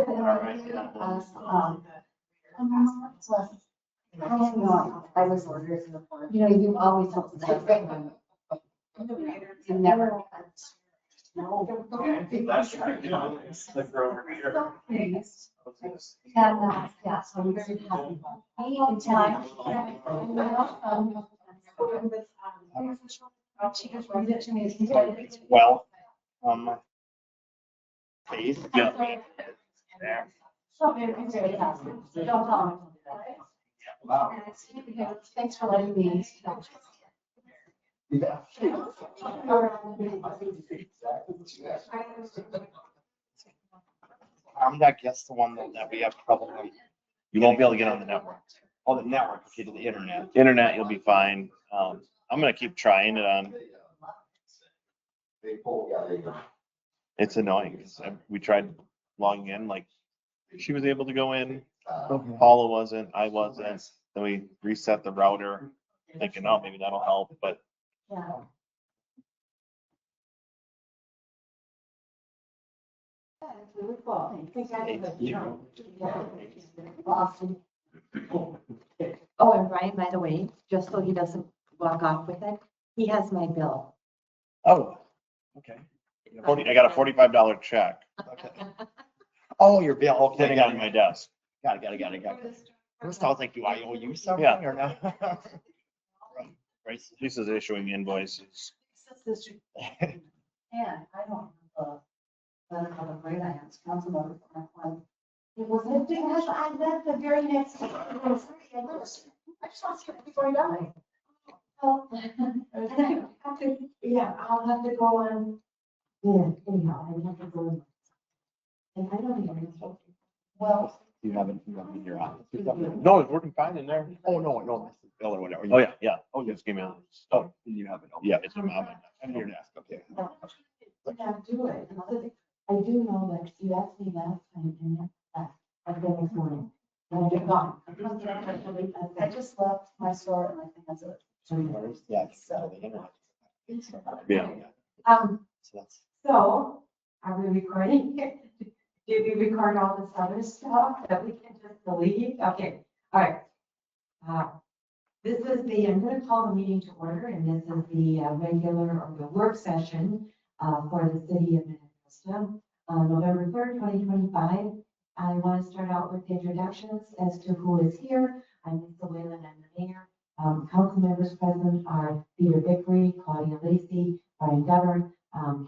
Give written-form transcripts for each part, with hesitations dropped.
I was orders in the front. You know, you always have to say that. You never. No. Yeah, so I'm very happy. In time. She just read it to me. Well, please. Yeah. So I'm very happy. Don't tell me. Wow. Thanks for letting me. Yeah. I guess the one that we have trouble with. You won't be able to get on the network. Oh, the network, okay, to the internet. Internet, you'll be fine. I'm gonna keep trying it on. It's annoying because we tried logging in, like she was able to go in, Paula wasn't, I wasn't. Then we reset the router, thinking, oh, maybe that'll help, but Yeah. Awesome. Oh, and Brian, by the way, just so he doesn't walk off with it, he has my bill. Oh, okay. I got a $45 check Okay. Oh, your bill, okay. sitting on my desk. Got it. First I was like, do I owe you something Yeah. or not? Right. Lisa's issuing invoices. And I don't know the grade I am, council member for my one. It was because I left the very next day. I just want to see it before I die. Oh, and I have to, yeah, I'll have to go on. Yeah, anyhow, I have to go on. And I don't even know. Well. You haven't in your office or something? No, it's working fine in there. Oh, no, this is Bill or whatever. Oh, yeah. Oh, just give me a. Oh, you have it. Okay. Yeah, it's on my. I'm your desk, okay. I can't do it. Another thing, I do know that you asked me last time and I've been this morning. And I'm gone. I just left my store and I think that's it. Yeah, so the internet. Yeah. So that's. So are we recording? Did we record all this other stuff that we can just delete? Okay, all right. This is I'm going to call the meeting to order, and this is the regular or the work session for the city of Minnetrista, November 3rd, 2025. I want to start out with the introductions as to who is here. I'm Lisa Whalen, I'm the mayor. Council members present are Peter Vickery, Claudia Lacey, Brian Govern,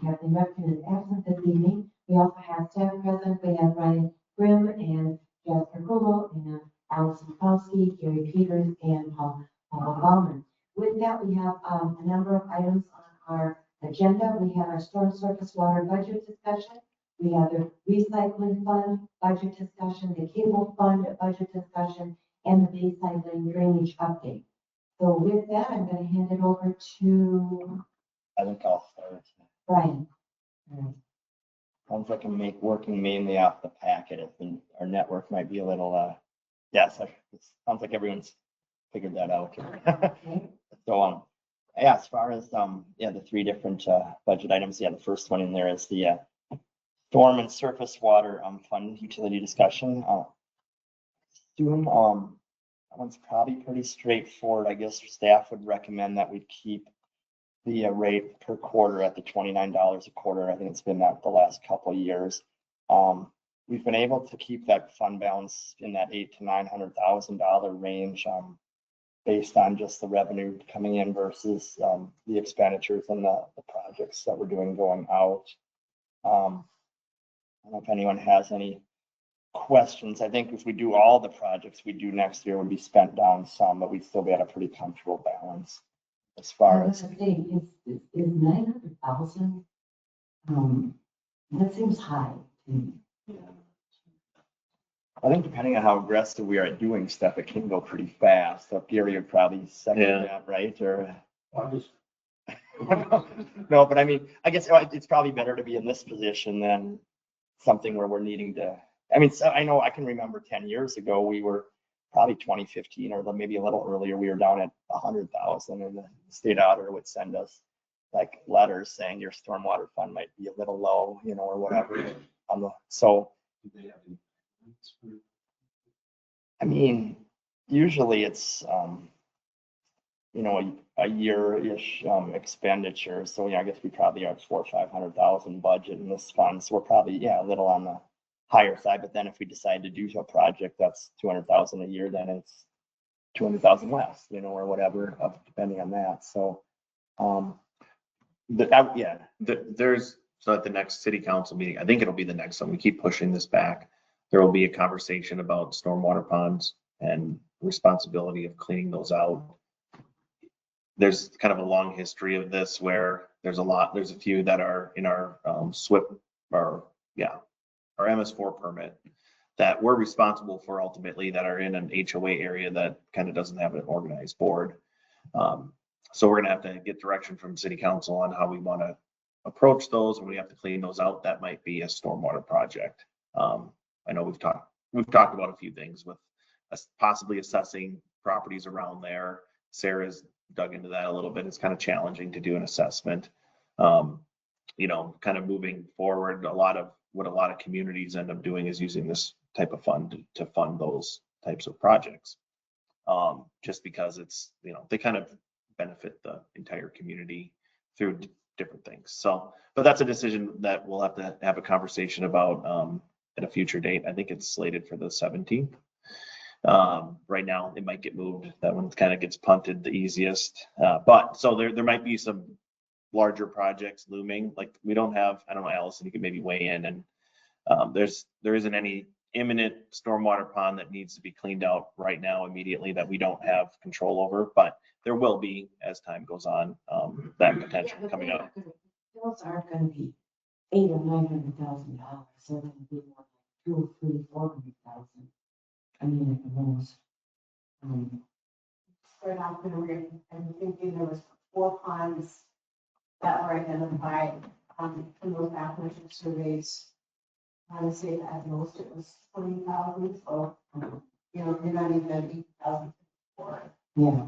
Kathleen Rutkin is absent this evening. We also have staff present. We have Ryan Grimm and Jasper Kugel and Allison Kowski, Gary Peters, and Paul Bauman. With that, we have a number of items on our agenda. We have our storm surface water budget discussion. We have the recycling fund budget discussion, the cable fund budget discussion, and the Bayside Lane drainage update. So with that, I'm going to hand it over to I think I'll start. Brian. Sounds like I'm working mainly off the packet. I think our network might be a little, yes, it sounds like everyone's figured that out. Okay. So, yeah, as far as, the three different, budget items, the first one in there is the, storm and surface water, fund utility discussion. Assume, that one's probably pretty straightforward. I guess staff would recommend that we keep the rate per quarter at the $29 a quarter. I think it's been that the last couple of years. We've been able to keep that fund balance in that $800,000 to $900,000 range, based on just the revenue coming in versus the expenditures and the projects that we're doing going out. I don't know if anyone has any questions. I think if we do all the projects we do next year would be spent down some, but we'd still be at a pretty comfortable balance as far as. Is 900,000? That seems high to me. I think depending on how aggressive we are at doing stuff, it can go pretty fast. So Gary would probably second that, right? Or no, but I mean, I guess it's probably better to be in this position than something where we're needing to. I mean, so I know I can remember 10 years ago, we were probably 2015 or maybe a little earlier, we were down at 100,000 and the state auditor would send us like letters saying your stormwater fund might be a little low, or whatever. So I mean, usually it's, you know, a year-ish, expenditure. So, yeah, I guess we probably are at 400,000 or 500,000 budget in this fund. So we're probably, yeah, a little on the higher side. But then if we decide to do a project that's 200,000 a year, then it's 200,000 less, you know, or whatever, depending on that. So, yeah, So at the next city council meeting, I think it'll be the next one, we keep pushing this back. There will be a conversation about stormwater ponds and responsibility of cleaning those out. There's kind of a long history of this where there's a few that are in our SWIP, our MS4 permit that we're responsible for ultimately, that are in an HOA area that kind of doesn't have an organized board. So we're gonna have to get direction from city council on how we want to approach those, and we have to clean those out. That might be a stormwater project. I know we've talked about a few things with possibly assessing properties around there. Sarah's dug into that a little bit. It's kind of challenging to do an assessment. You know, kind of moving forward, what a lot of communities end up doing is using this type of fund to fund those types of projects. Just because it's, you know, they kind of benefit the entire community through different things. So, but that's a decision that we'll have to have a conversation about at a future date. I think it's slated for the 17th. Right now it might get moved. That one kind of gets punted the easiest. But so there might be some larger projects looming. Like we don't have, I don't know, Allison, you could maybe weigh in, and there isn't any imminent stormwater pond that needs to be cleaned out right now immediately that we don't have control over, but there will be as time goes on, that potential coming up. Bills aren't gonna be $800,000 or $900,000. They're gonna be more like 200,000 or 300,000 or 400,000. I mean, at the most. Spread out the rig. I'm thinking there was 4 ponds that were identified in those acquisition surveys. I would say that at most it was 20,000, so, you know, you're not even at 8,000 for it. Yeah.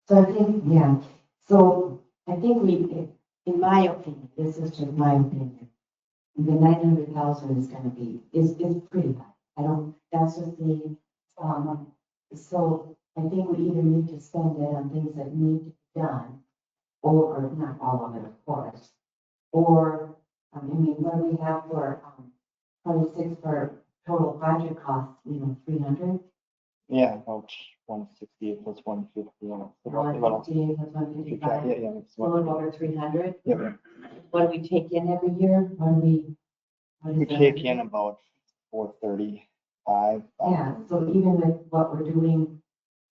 So I think, yeah, so I think in my opinion, this is just my opinion, the 900,000 is gonna be, is pretty high. That's just the, so I think we either need to spend it on things that need to be done, or not all of it, of course, or, I mean, what do we have for, 26 for total project cost, 300? yeah, about 160 plus 150. Roughly about 150 plus 155, yeah, it's a little over 300. yeah. What do we take in every year? What is We that? take in about 435. Yeah, so even with what we're doing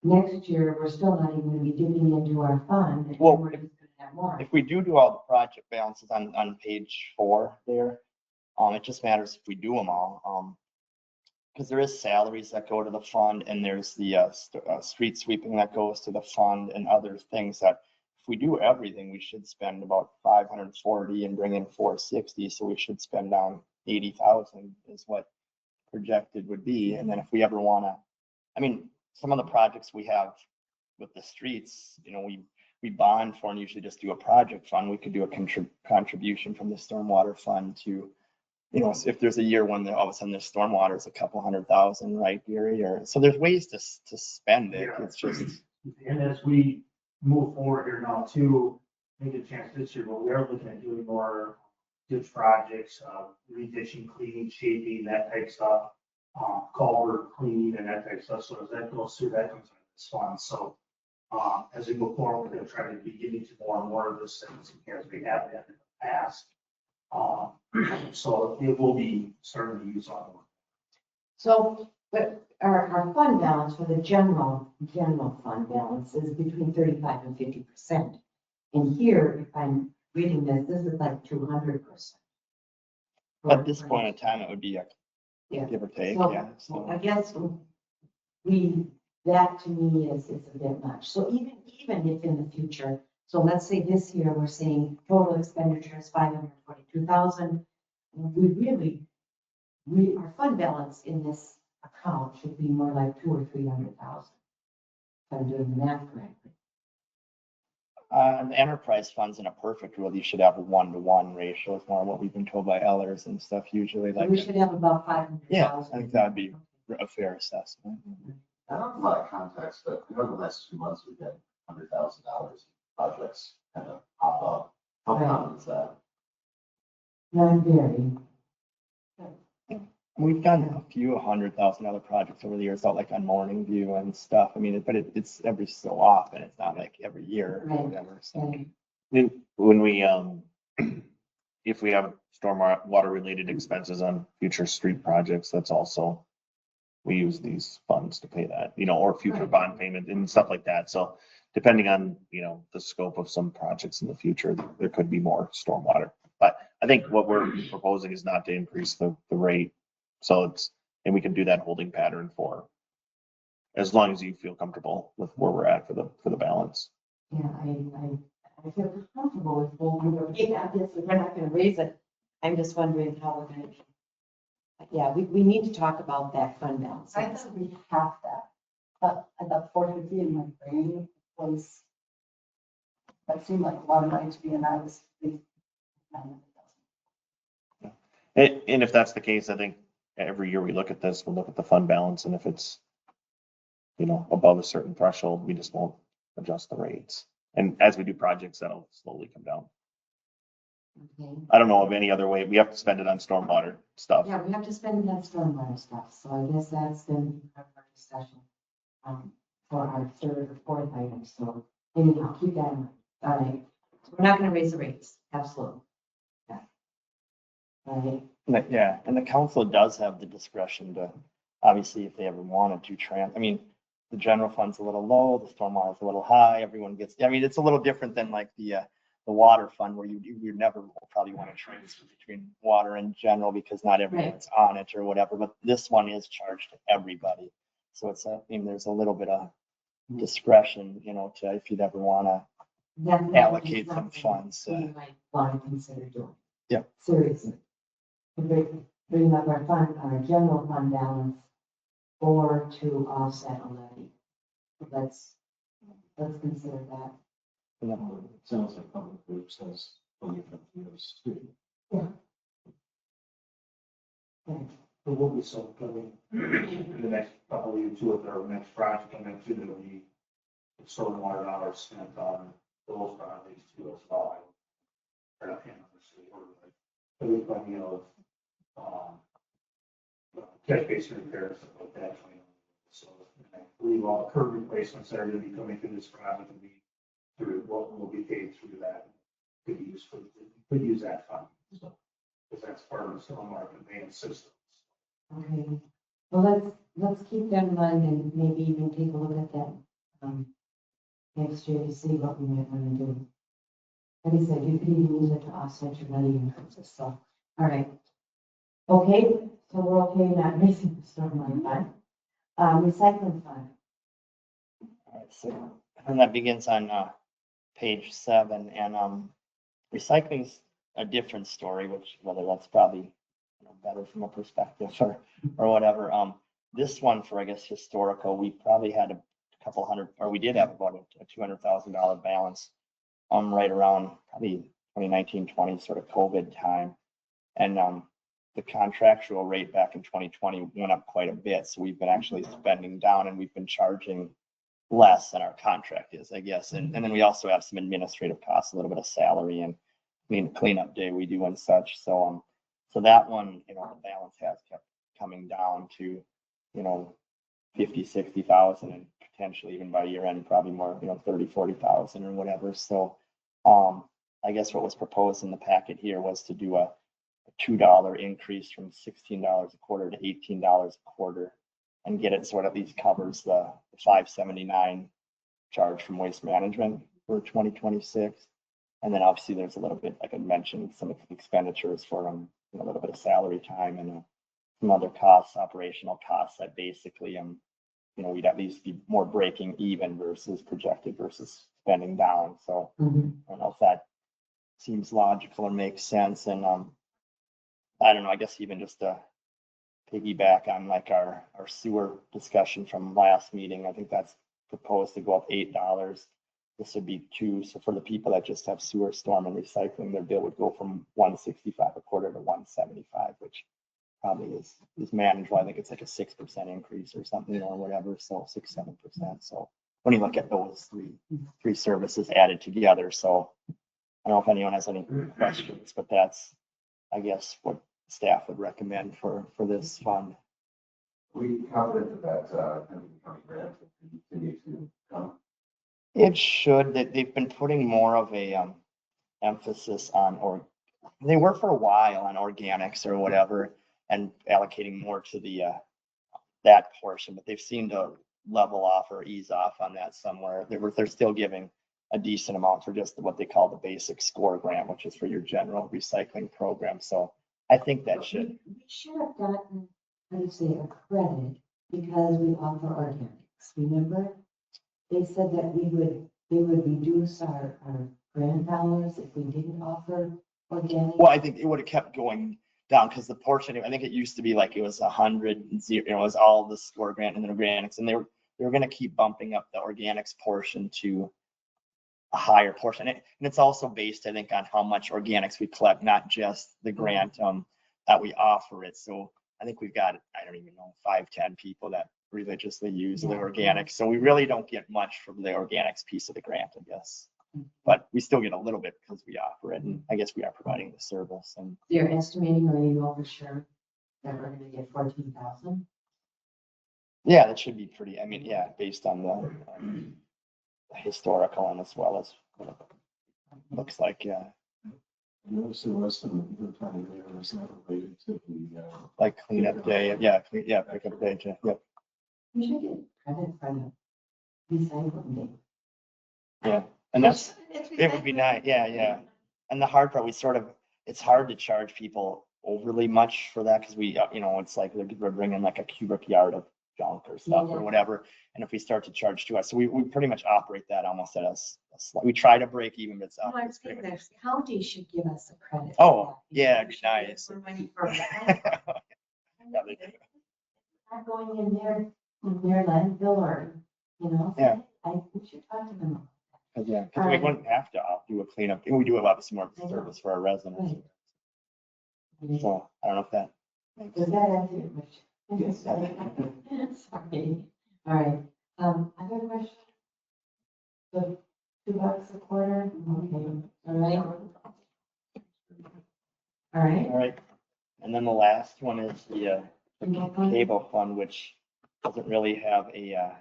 next year, we're still not even gonna be dipping into our fund, and Well, we're just gonna have more. If we do all the project balances on page 4 there, it just matters if we do them all. Because there is salaries that go to the fund, and there's the street sweeping that goes to the fund, and other things that if we do everything, we should spend about 540 and bring in 460. So we should spend down 80,000 is what projected would be. And then if we ever want to, I mean, some of the projects we have with the streets, we bond for and usually just do a project fund. We could do a contribution from the stormwater fund to, if there's a year when all of a sudden there's stormwater, it's a couple 100,000, right, Gary? So there's ways to spend it. Yeah. It's just. And as we move forward here now too, I think a chance this year, but we are looking at doing more ditch projects, reditching, cleaning, shaping, that type stuff, culvert cleaning and that type stuff. So as that goes through, that comes out of this fund. So as we go forward, we're going to try to be getting to more and more of those things as we have in the past. So it will be starting to use on. So, but our fund balance for the general fund balance is between 35 and 50%. And here, if I'm reading this is like 200%. At this point in time, it would be Yeah. give or take, So, yeah. I guess that to me is a bit much. So even if in the future, so let's say this year we're saying total expenditures 542,000, our fund balance in this account should be more like 200,000 or 300,000. If I'm doing the math correctly. And the enterprise funds in a perfect world, you should have a 1-to-1 ratio. It's more what we've been told by Ellers and stuff usually So like. we should have about 500,000. Yeah, I think that'd be a fair assessment. I don't have a lot of context, but I know the last 2 months we've had $100,000 projects kind of pop up. How Right. common is that? Not very. We've done a few $100,000 projects over the years, out like on Morning View and stuff. I mean, but it's every so often. It's not like every year or Right. whatever. So. Right. Then when we, if we have stormwater related expenses on future street projects, that's also, we use these funds to pay that, or future Right. bond payment and stuff like that. So depending on, the scope of some projects in the future, there could be more stormwater. But I think what we're proposing is not to increase the rate. So and we can do that holding pattern for as long as you feel comfortable with where we're at for the balance. Yeah, I feel comfortable with full, obviously, we're not gonna raise it. I'm just wondering how we're gonna. Yeah, we need to talk about that fund balance. I thought we have that, but I thought 450 in my brain was, that seemed like a lot of money to me, and I was thinking 900,000. And if that's the case, I think every year we look at this, we'll look at the fund balance, and if it's, above a certain threshold, we just won't adjust the rates. And as we do projects, that'll slowly come down. Okay. I don't know of any other way. We have to spend it on stormwater stuff. Yeah, we have to spend that stormwater stuff, so I guess that's been our discussion, for our third or fourth item, so anyhow, keep that in mind. All right, so we're not gonna raise the rates, absolutely. Yeah. All right, Yeah, and the council does have the discretion to, obviously, if they ever wanted to I mean, the general fund's a little low, the stormwater is a little high, everyone gets, I mean, it's a little different than like the water fund where you never will probably want to transfer between water and general because not everyone's on it or whatever, but this one is charged to everybody. So there's a little bit of discretion, to, if you'd ever want to definitely allocate some something funds. we might want to consider doing. Yeah. Seriously. Bring up our general fund balance or to offset a levy. Let's consider that. It sounds like public groups has plenty of ideas too. Okay. For what we saw coming in the next couple of years, with our next project, I meant to do the stormwater dollars spent on those projects too as well. Or not, obviously, or like, there was plenty of, catch basin repairs, stuff like that. So I believe all the curb replacements that are gonna be coming through this project will be through, what will be paid through that. Could use that fund, so, because that's part of the stormwater conveyance system. Okay, well, let's keep that in mind and maybe even take a look at that, next year to see what we might want to do. Like I said, you could even use it to offset your levy increases, so, all right. Okay, so we're okay not raising the stormwater fund. Recycling fund, All right, so, and that begins on page 7, and recycling's a different story, which whether that's probably better from a perspective or whatever. This one for, I guess, historical, we probably had a couple hundred, or we did have about a $200,000 balance right around probably 2019-20 sort of COVID time. And the contractual rate back in 2020 went up quite a bit. So we've been actually spending down and we've been charging less than our contract is, I guess. And then we also have some administrative costs, a little bit of salary and cleanup day we do and such. So so that one, the balance has kept coming down to, 50, 60,000 and potentially even by year end, probably more, 30, 40,000 or whatever. So I guess what was proposed in the packet here was to do a $2 increase from $16 a quarter to $18 a quarter and get it so it at least covers the $579 charge from waste management for 2026. And then obviously there's a little bit, like I mentioned, some expenditures for a little bit of salary time and some other costs, operational costs that basically, we'd at least be more breaking even versus projected versus spending down. So I don't know if that seems logical and makes sense. And I don't know, I guess even just to piggyback on like our sewer discussion from last meeting, I think that's proposed to go up $8. this would be two, so for the people that just have sewer, storm and recycling, their bill would go from 165 a quarter to 175, which probably is manageable. I think it's like a 6% increase or something, or whatever, so 6-7%. So when you look at those three services added together, so I don't know if anyone has any questions, but that's, I guess, what staff would recommend for this fund. We confident that kind of becoming grant will continue to come. It should, they've been putting more of a emphasis on, or they were for a while on organics or whatever, and allocating more to the that portion, but they've seemed to level off or ease off on that somewhere. They're still giving a decent amount for just what they call the basic score grant, which is for your general recycling program. So I think that should. We should have gotten, how do you say, a credit because we offer organics, remember? They said that they would reduce our grant dollars if we didn't offer organic. Well, I think it would have kept going down because the portion, I think it used to be like it was 100, it was all the score grant and then organics, and they were going to keep bumping up the organics portion to a higher portion. And it's also based, I think, on how much organics we collect, not just the grant that we offer it. So I think we've got, I don't even know, 5-10 people that religiously use the organics. So we really don't get much from the organics piece of the grant, I guess. But we still get a little bit because we offer it, and I guess we are providing the service. And They're estimating, or you know for sure, that we're gonna get 14,000. yeah, that should be pretty, I mean, yeah, based on the historical and as well as what it looks like, yeah. Notice the rest of the time there is not related to the. Like cleanup day, pickup day, yep. We should get credit for the recycling day. Yeah, and that's, it would be nice, yeah. And the hard part, it's hard to charge people overly much for that because we, it's like we're bringing like a cubic yard of junk or stuff or whatever. And if we start to charge to us, so we pretty much operate that almost at we try to break even, but it's No, up. I'm saying the county should give us a credit. Oh, yeah, it'd be nice. For money for that. Yeah, they do. Not going in their landfill or, Yeah. we should talk to them. Yeah, because we wouldn't have to do a cleanup, and we do a lot of more service for our residents. So I don't know if that makes Does sense. that answer your question? Yes. Sorry. All right. Other question? The $2 a quarter? Okay. All right. All right. All right, and then the last one is the cable fund, which doesn't really have a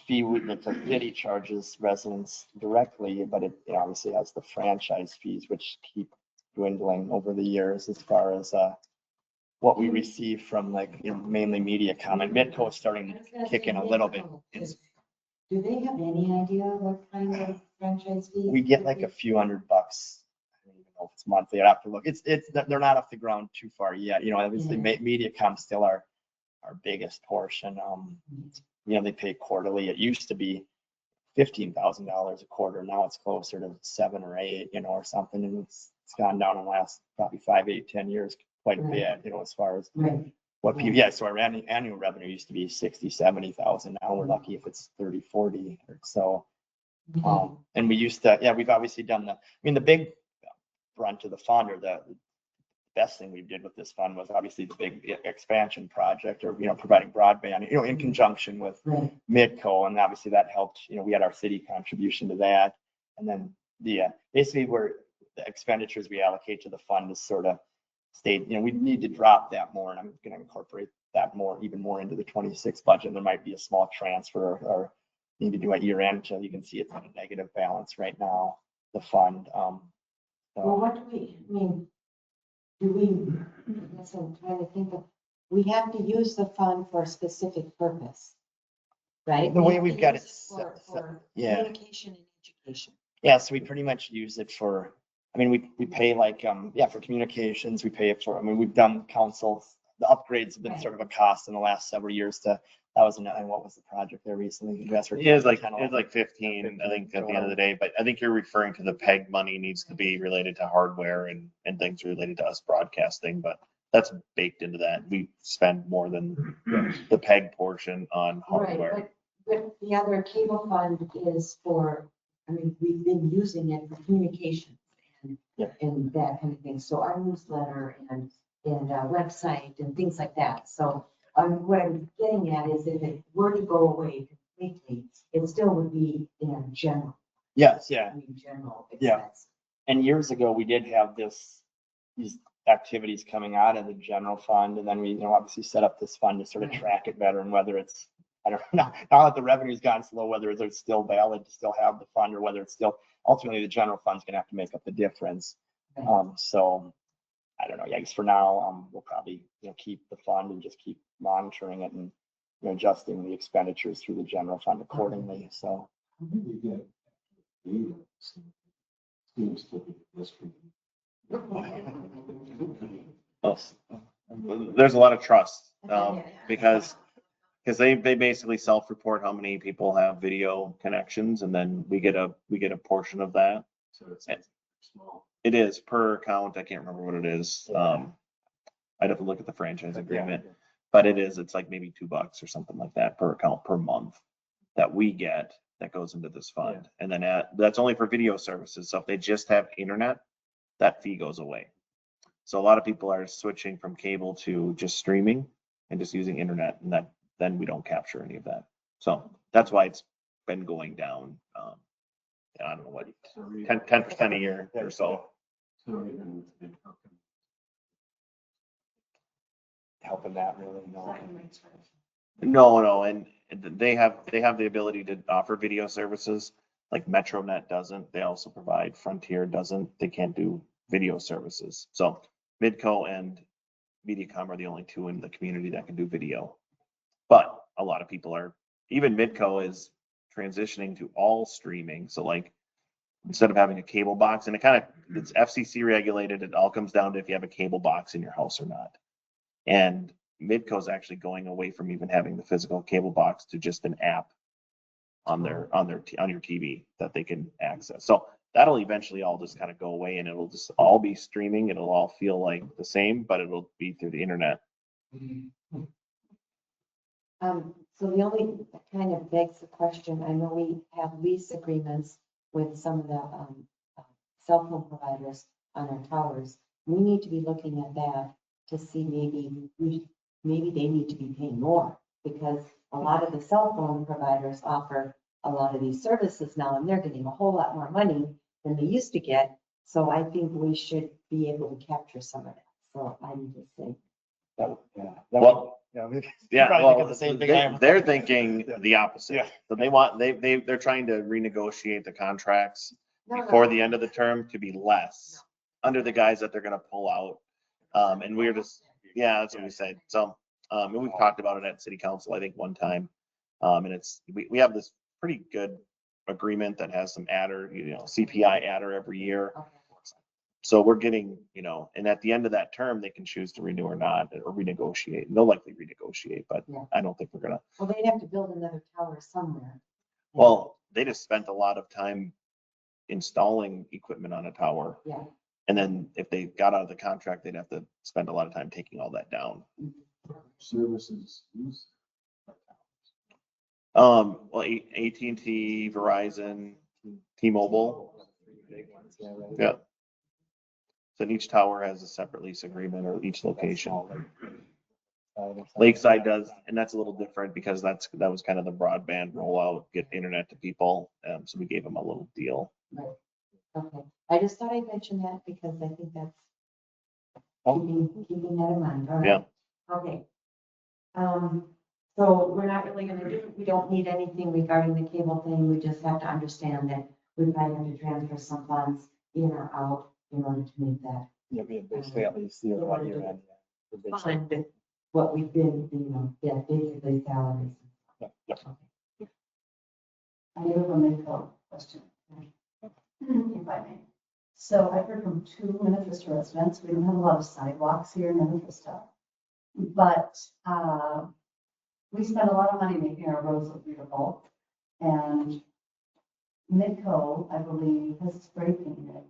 fee that the city charges residents directly, but it obviously has the franchise fees, which keep dwindling over the years as far as what we receive from mainly MediaCom. And Midco is starting to kick in a little bit. Do they have any idea what kind of franchise fees? We get like a few $100. I don't even know if it's monthly. I'd have to look. They're not off the ground too far yet. Obviously MediaCom still our biggest portion. They pay quarterly. It used to be $15,000 a quarter. Now it's closer to 7 or 8, or something. And it's gone down in the last probably 5, 8, 10 years quite a bit, as far as what people, so our annual revenue used to be 60, 70,000. Now we're lucky if it's 30, 40 or so. And we used to, we've obviously done the big brunt of the fund, or the best thing we did with this fund was obviously the big expansion project, or, providing broadband, in conjunction with Midco. And obviously that helped, we had our city contribution to that. And then basically where the expenditures we allocate to the fund is sort of stayed, we need to drop that more. And I'm going to incorporate that even more into the 26 budget. There might be a small transfer or need to do at year end until you can see it's on a negative balance right now, the fund. Well, what do we, that's what I'm trying to think of. We have to use the fund for a specific purpose, right? The way have we've to got use it for yeah. communication and education. Yeah, so we pretty much use it for, we pay for communications, we pay it for, we've done council, the upgrades have been sort of a cost in the last several years that was, and what was the project there recently? It was like 15, I think, at the end of the day, but I think you're referring to the PEG money needs to be related to hardware and things related to us broadcasting, but that's baked into that. We spend more than the PEG portion on hardware. Right, but the other cable fund is for I mean, we've been using it for communications and, Yeah. and that kind of thing. So our newsletter and website and things like that. So what I'm getting at is if it were to go away completely, it still would be in a general, Yes, yeah. I mean, general Yeah. expense. And years ago, we did have these activities coming out of the general fund, and then we, obviously set up this fund to sort of track it better, and whether it's, I don't know, now that the revenue's gone slow, whether it's still valid to still have the fund, or whether it's still, ultimately, the general fund's gonna have to make up the difference. Right. So, I don't know, yeah, I guess for now, we'll probably, keep the fund and just keep monitoring it and, adjusting the expenditures through the general fund accordingly, so. You get data, seems to be history. Well, there's a lot of trust, because they basically self-report how many people have video connections, and then we get a portion of that. So it's small. It is per account. I can't remember what it is. I'd have to look at the franchise agreement, but it's like maybe $2 or something like that per account per month that we get that goes into this fund. And then that's only for video services. So if they just have internet, that fee goes away. So a lot of people are switching from cable to just streaming and just using internet, and then we don't capture any of that. So that's why it's been going down. I don't know what, 10% a year or so. So even with the company, Helping that really, no. No, and they have the ability to offer video services, like MetroNet doesn't. They also provide, Frontier doesn't. They can't do video services. So Midco and Mediacom are the only two in the community that can do video. But a lot of people even Midco is transitioning to all streaming. So like, instead of having a cable box, and it's FCC regulated, it all comes down to if you have a cable box in your house or not. And Midco is actually going away from even having the physical cable box to just an app on your TV that they can access. So that'll eventually all just kind of go away, and it'll just all be streaming. It'll all feel like the same, but it'll be through the internet. So the only kind of begs the question, I know we have lease agreements with some of the cell phone providers on our towers. We need to be looking at that to see maybe they need to be paying more, because a lot of the cell phone providers offer a lot of these services now, and they're getting a whole lot more money than they used to get. So I think we should be able to capture some of that. So I'm just saying. Well, yeah, Probably well, thinking the same thing I am. they're thinking the opposite. Yeah. So they're trying to renegotiate the contracts No, before no. the end of the term to be less under the guise that they're gonna pull out. And we're just, that's what we said. So, and we've talked about it at city council, I think one time. And we have this pretty good agreement that has some adder, CPI adder every year. Okay. So we're getting, and at the end of that term, they can choose to renew or not, or renegotiate. They'll likely renegotiate, but Yeah. I don't think we're gonna. Well, they'd have to build another tower somewhere. Well, they just spent a lot of time installing equipment on a tower. Yeah. And then if they got out of the contract, they'd have to spend a lot of time taking all that down. services use. Well, AT&T, Verizon, T-Mobile. Yeah. So each tower has a separate lease agreement, or each location. Lakeside does, and that's a little different because that was kind of the broadband rollout, get internet to people. So we gave them a little deal. Okay, I just thought I'd mention that because I think that's keeping that in mind. All right. Yeah. Okay. So we're not really we don't need anything regarding the cable thing. We just have to understand that we probably have to transfer some funds in or out in order to make that Yeah, we have basically at least the 1 year end. fund what we've been, basically salaries. I have a Minnetrista question, if I may. So I've heard from two Minnetrista residents, we don't have a lot of sidewalks here in Minnetrista. But we spend a lot of money making our roads look beautiful. And Midco, I believe, has spray painted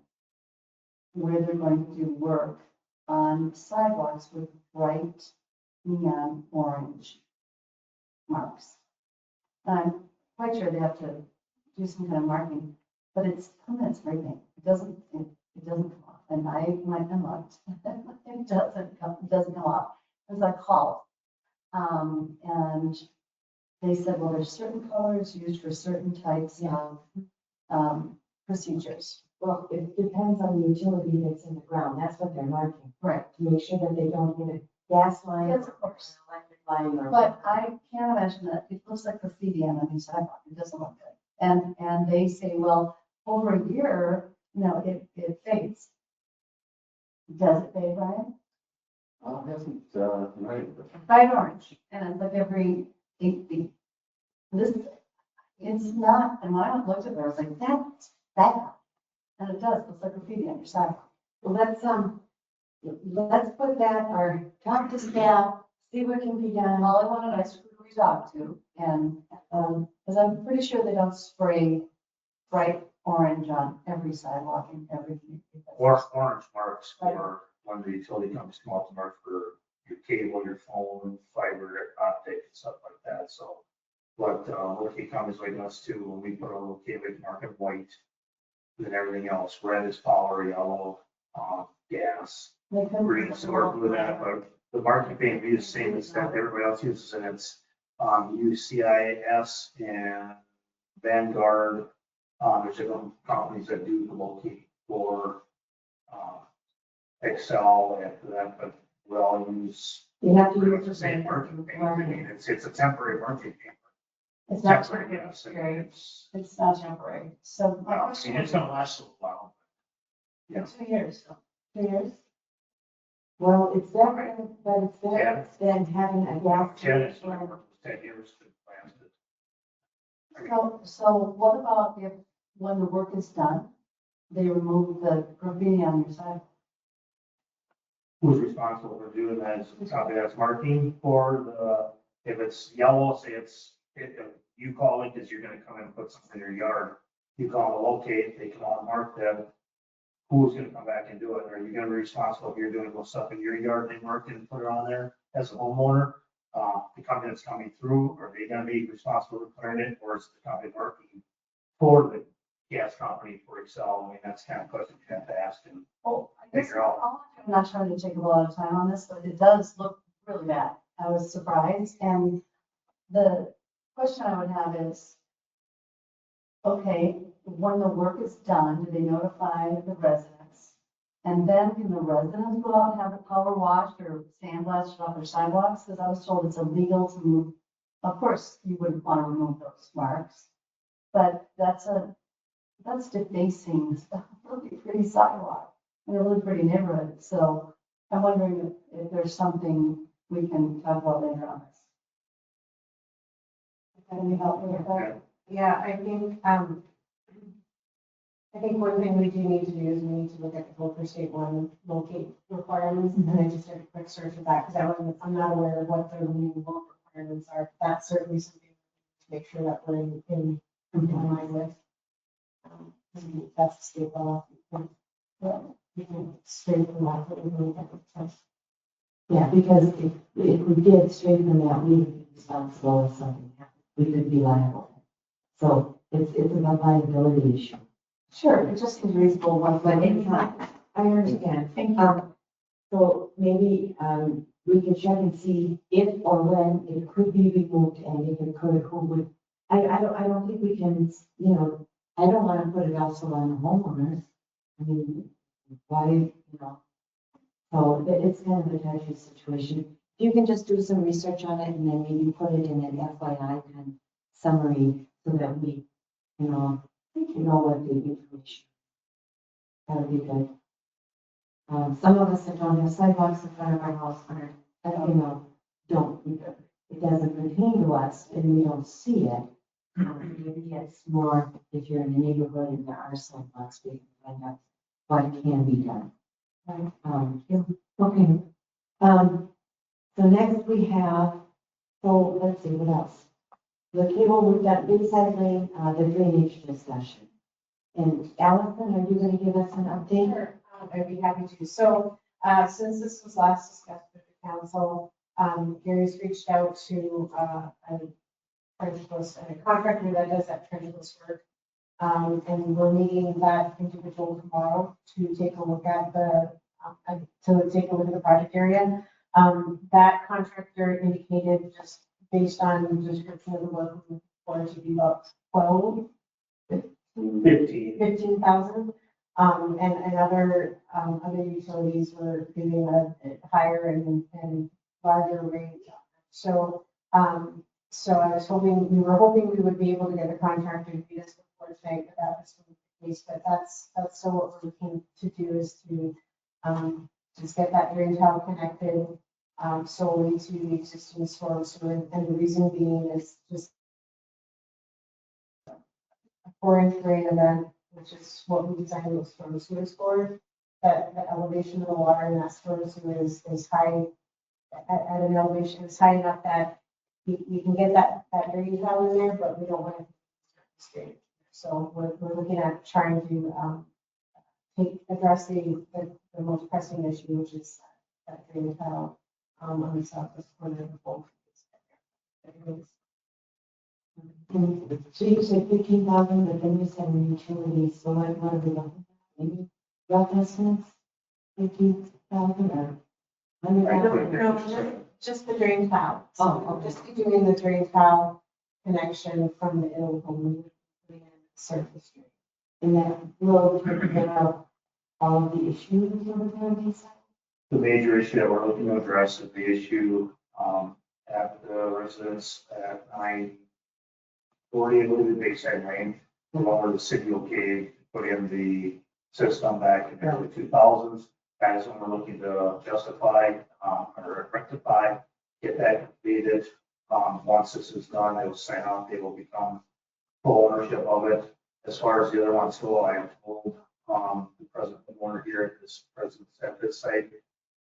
where they're going to do work on sidewalks with bright neon orange marks. I'm quite sure they have to do some kind of marking. but it's permanent scraping. It doesn't come off. And I might have looked, it doesn't come off. As I called. And they said, well, there's certain colors used for certain types of, procedures. Well, it depends on the utility that's in the ground. That's what they're marking, Right. to make sure that they don't hit a gas line. Yes, of course. Or electric line or. But I can't imagine that. It looks like graffiti on a new sidewalk. It doesn't look good. And they say, well, over a year, it fades. Does it fade, Brian? It hasn't, right. Bright orange, and it's like every 8 feet. This, it's not, and when I looked at it, I was like, that's bad. And it does, it's like graffiti on your sidewalk. Well, let's put that, or talk to staff, see what can be done. All I wanted, I screwed talk to, and, because I'm pretty sure they don't spray bright orange on every sidewalk in every community. Or orange marks for when the utility companies come out to mark for your cable, your phone, fiber optic, and stuff like that. So what local companies like us too, when we put a little cable, we mark it white, then everything else, red is power, yellow, gas, They couldn't- green, silver, blue, that, but the marking paint we use the same as that everybody else uses, and it's UCIS and Vanguard. There's different companies that do the locate for Excel and that, but we all use You have to pretty use much the same marking paint. I marking. mean, it's a temporary marking paint. It's not Temporary, temporary, yes, I Gary. mean, it's, It's not temporary. So my well, I question mean, it's is, gonna last a while. Yeah. 2 years, 2 years? Well, it's better, but it's Yeah. better than having a gas. 10 station. years to last it. I mean, So what about if, when the work is done, they remove the graffiti on your side? Who's responsible for doing that? Is the company that's marking for the, if it's yellow, say if you call in because you're gonna come in and put something in your yard, you call the locate, they come out and mark them. Who's gonna come back and do it? Are you gonna be responsible if you're doing those stuff in your yard, they mark it and put it on there as a homeowner? The company that's coming through, are they gonna be responsible for clearing it, or is the company working for the gas company for Excel? I mean, that's kind of question you have to ask and Oh, I guess, Figure out. I'm not trying to take a lot of time on this, but it does look really bad. I was surprised, and the question I would have is, okay, when the work is done, do they notify the residents? And then can the residents go out and have it power washed or sandblasted off their sidewalks? Because I was told it's illegal to move. Of course, you wouldn't want to remove those marks, but that's defacing a really pretty sidewalk in a really pretty neighborhood. So I'm wondering if there's something we can talk about later on this. Can you help me with that? Yeah, I think one thing we do need to do is we need to look at the Filter State One locate requirements, and I just did a quick search of that, because I'm not aware of what their new local requirements are. That's certainly something to make sure that we're in line with. That's the state law. You can straight from that, but we really have to. Yeah, because if we did straight from that, we would be responsible if something happened. We could be liable. So it's a liability issue. Sure, it just seems reasonable one, But it's not, I understand. Thank you. So maybe, we can check and see if or when it could be removed, and if it could, who would. I don't think we can, I don't want to put it also on the homeowners. I mean, why, so it's kind of a touchy situation. You can just do some research on it and then maybe put it in an FYI kind of summary so that we, know what the information. That would be good. Some of us that don't have sidewalks in front of our house don't, it doesn't pertain to us and we don't see it. Maybe it's more if you're in the neighborhood and there are sidewalks, we can find out what can be done. Okay. So next we have, so let's see, what else? The cable, we've got recycling, the drainage discussion. And Allison, are you going to give us an update? Sure, I'd be happy to. So, since this was last discussed with the council, Gary's reached out to, a trenchless and a contractor that does that trenchless work. And we're meeting that individual tomorrow to take a look at the project area. That contractor indicated, just based on the description of the work, we wanted to be about 15,000. And other utilities were giving a higher and larger rate. So I was hoping, we were hoping we would be able to get a contractor to beat us before tonight, but that was the case. But that's still what we're looking to do, is to just get that drain tile connected solely to the existing storm sewer. And the reason being is just a 4-inch rain event, which is what we designed those storm sewers for. That the elevation of the water in that storm sewer is high, at an elevation is high enough that we can get that drain tile in there, but we don't want to straight. So we're looking at trying to address the most pressing issue, which is that drain tile on the southwest corner of the whole. So you said 15,000, but then you said in utilities, so what are we looking at? Maybe rough estimates? 15,000 or? No, just the drain tile. Oh, okay. Just doing the drain tile connection from the ill home surface drain. And then we'll take care of all of the issues over there on these sides. The major issue that we're looking to address is the issue, at the residence at 940, I believe, the Bayside Lane, the one where the city okayed to put in the system back in the early 2000s. That is when we're looking to justify, or rectify, get that completed. Once this is done, they will sign off, they will become full ownership of it. As far as the other ones go, I have told, the president Warner here at this site,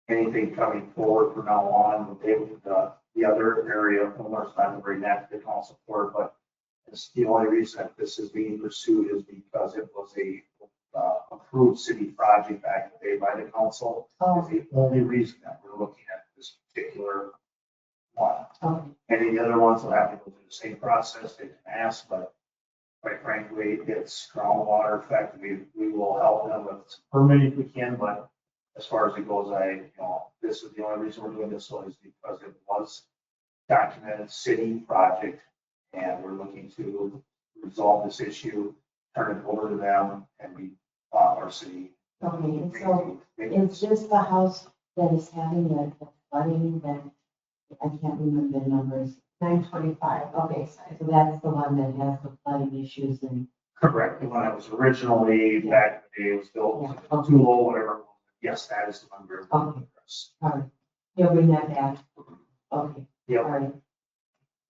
anything coming forward from now on, we'll be able to, the other area, on the north side of that, they can all support, but it's the only reason that this is being pursued is because it was a approved city project back in the day by the council. Is the only reason that we're looking at this particular one. Okay. Any of the other ones will have to go through the same process, they can ask, but quite frankly, it's groundwater effect. We will help them with some permitting if we can, but as far as it goes, this is the only reason we're doing this one is because it was documented city project, and we're looking to resolve this issue, turn it over to them, and we, our city. Okay, and so is this the house that is having the flooding that, I can't remember the numbers. 925. Okay, so that's the one that has the flooding issues and. Correct. The one that was originally back in the day, it was built Yeah. too low, whatever. Yes, that is the one we're looking to address. All right, you'll bring that back. Okay. Yep. All right.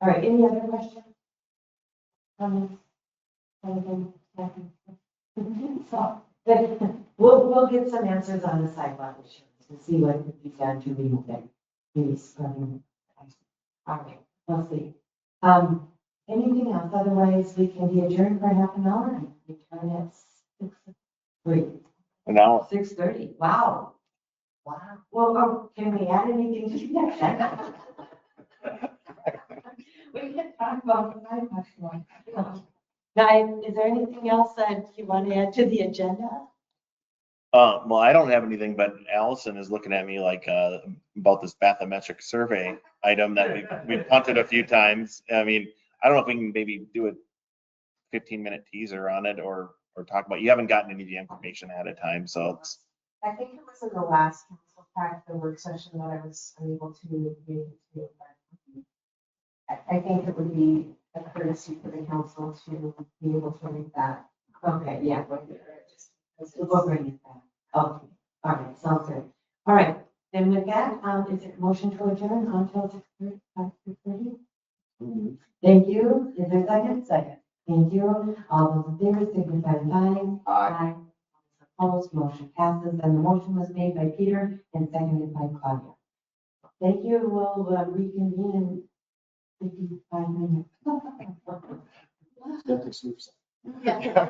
All right, any other questions? Comments? Anything? Nothing? So, we'll get some answers on the sidewalk issues and see what could be done to remove that. Please, all right, we'll see. Anything else? Otherwise, we can be adjourned for half an hour and return at 6:30. Wow. Wow. Well, can we add anything to the agenda? We can talk about the much more. Now, is there anything else that you want to add to the agenda? Well, I don't have anything, but Allison is looking at me like, about this bathymetric survey item that we've punted a few times. I mean, I don't know if we can maybe do a 15-minute teaser on it or talk about, you haven't gotten any of the information ahead of time, so it's. I think it was in the last council pack, the work session that I was unable to be able to. I think it would be a courtesy for the council to be able to read that. Okay, yeah. Just We'll bring it back. Okay, all right, sounds good. All right, then with that, is it motion to adjourn until 6:30? Thank you. Is there a second? Second. Thank you. All those in favor, signify by aye. Aye. Opposed, motion passes, and the motion was made by Peter and seconded by Claudia. Thank you. We'll reconvene in 55 minutes. Get the soups. Yeah.